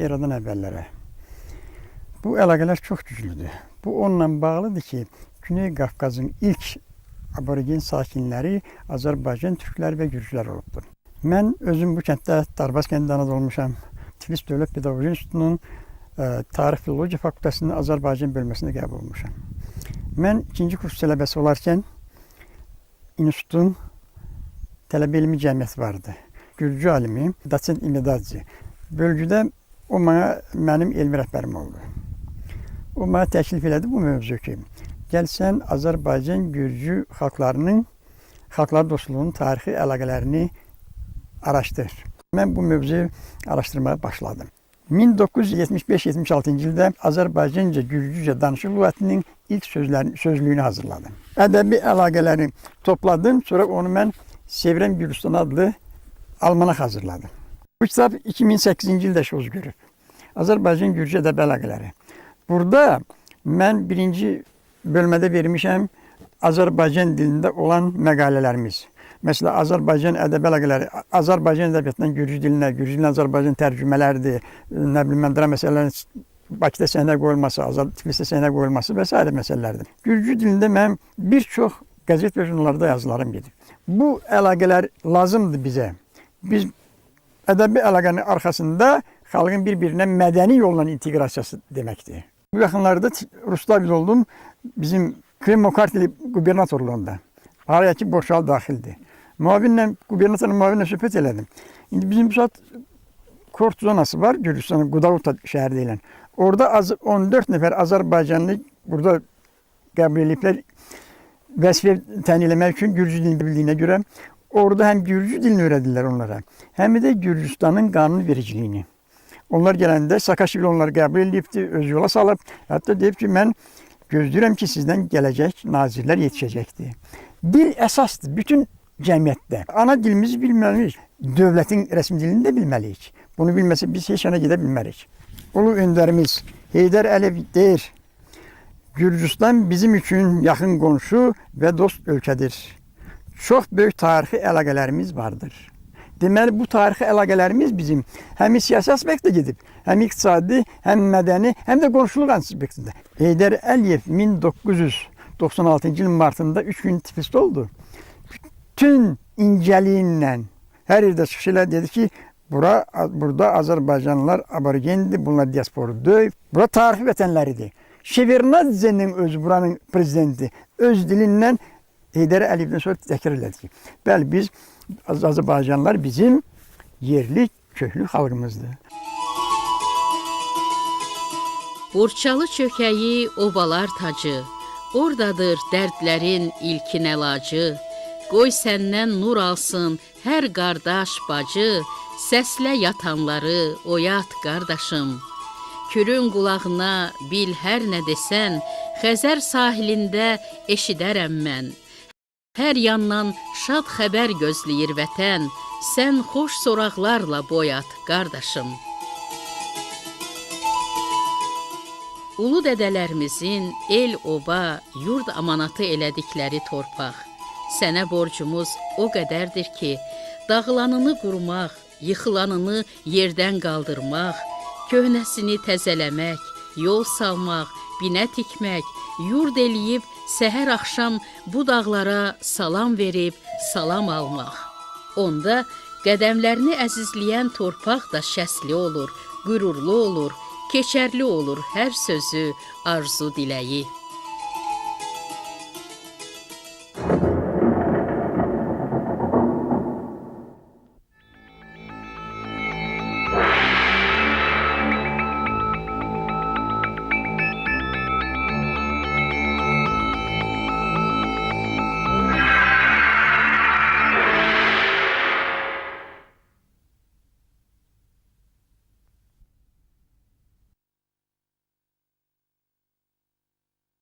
eradan əvvəllərə. Bu əlaqələr çox güclüdür. Bu onunla bağlıdır ki, Güney Qafqazın ilk aborigen sakinləri Azərbaycan türkləri və gürcülər olubdur. Mən özüm bu kənddə Darbaz kəndində anadan olmuşam. Tiflis Dövlət Pedaqoji İnstitutunun Tarix Filologiya Fakültəsinin Azərbaycan bölməsində qəbul olmuşam. Mən 2-ci kurs tələbəsi olarkən institutun tələbə elmi cəmiyyəti vardı. Gürcü alimi, doçent İmedadzi. Bölgüdə o mənim elmi rəhbərim oldu. O mənə təklif elədi bu mövzu ki, gəlsən Azərbaycan Gürcü xalqlar dostluğunun tarixi əlaqələrini araşdır. Mən bu mövzuyu araşdırmaya başladım. 1975-76-cı ildə Azərbaycanca Gürcücə danışıq lüğətinin ilk sözlüyünü hazırladım. Ədəbi əlaqələri topladım, sonra onu mən Sevirəm Gürcüstan adlı almanaq hazırladım. Bu kitab 2008-ci ildə şoz görüb. Azərbaycan Gürcü ədəbi əlaqələri. Burada mən birinci bölmədə vermişəm Azərbaycan dilində olan məqalələrimiz. Məsələn, Azərbaycan ədəbi əlaqələri, Azərbaycan ədəbiyyatından Gürcü dilinə, Gürcü dilinə Azərbaycan tərcümələrdir, nə bilim, mən dram məsələlərin Bakıda səhnə qoyulması, Tiflisdə səhnə qoyulması və s. məsələlərdir. Gürcü dilində mənim bir çox qəzet və jurnallarda yazılarım gedib. Bu əlaqələr lazımdır bizə. Biz ədəbi əlaqənin arxasında xalqın bir-birinə mədəni yolla inteqrasiyası deməkdir. Bu yaxınlarda Rustav oldum bizim Krimokarteli qubernatorluğunda. Araya ki Borçalı daxildir. Qubernatorun müavinlə söhbət elədim. İndi bizim bu saat Kort zonası var, Gürcüstanın Qudavuta şəhər deyilən. Orada 14 nəfər Azərbaycanlı burada qəbul ediblər vəzifə təyin eləmək üçün Gürcü dilini bildiyinə görə. Orada həm Gürcü dilini öyrədirlər onlara, həm də Gürcüstanın qanun vericiliyini. Onlar gələndə Saakashvili onları qəbul edibdi, öz yola salıb. Hətta deyib ki, mən gözləyirəm ki, sizdən gələcək nazirlər yetişəcəkdir. Dil əsasdır bütün cəmiyyətdə. Ana dilimizi bilməliyik, dövlətin rəsmi dilini də bilməliyik. Bunu bilməsə biz heç yana gedə bilmərik. Ulu öndərimiz Heydər Əliyev deyir, Gürcüstan bizim üçün yaxın qonşu və dost ölkədir. Çox böyük tarixi əlaqələrimiz vardır. Deməli, bu tarixi əlaqələrimiz bizim həm siyasi aspektdə gedib, həm iqtisadi, həm mədəni, həm də qonşuluq aspektində. Heydər Əliyev 1996-cı ilin martında 3 gün Tiflisdə oldu. Bütün incəliyinlə hər yerdə çıxış elə dedi ki, burada Azərbaycanlılar aborigendir, bunlar diasporu deyil. Bura tarixi vətənləridir. Şevardnadzenin özü buranın prezidenti öz dilindən Heydər Əliyevdən sonra təkrar elədi ki, bəli, biz Azərbaycanlılar bizim yerli, köklü xalqımızdır. Borçalı çökəyi, obalar tacı, oradadır dərdlərin ilkin əlacı. Qoy səndən nur alsın hər qardaş, bacı, səslə yatanları oyat qardaşım. Kürün qulağına bil hər nə desən, Xəzər sahilində eşidərəm mən. Hər yandan şad xəbər gözləyir vətən, sən xoş soraqlarla boyat qardaşım. Ulu dədələrimizin el, oba, yurd amanatı elədikləri torpaq. Sənə borcumuz o qədərdir ki, dağılanını qurmaq, yıxılanını yerdən qaldırmaq, köhnəsini təzələmək, yol salmaq, binə tikmək, yurd eləyib, səhər axşam bu dağlara salam verib, salam almaq. Onda qədəmlərini əzizləyən torpaq da şəsli olur, qürurlu olur, keçərli olur hər sözü, arzu, diləyi.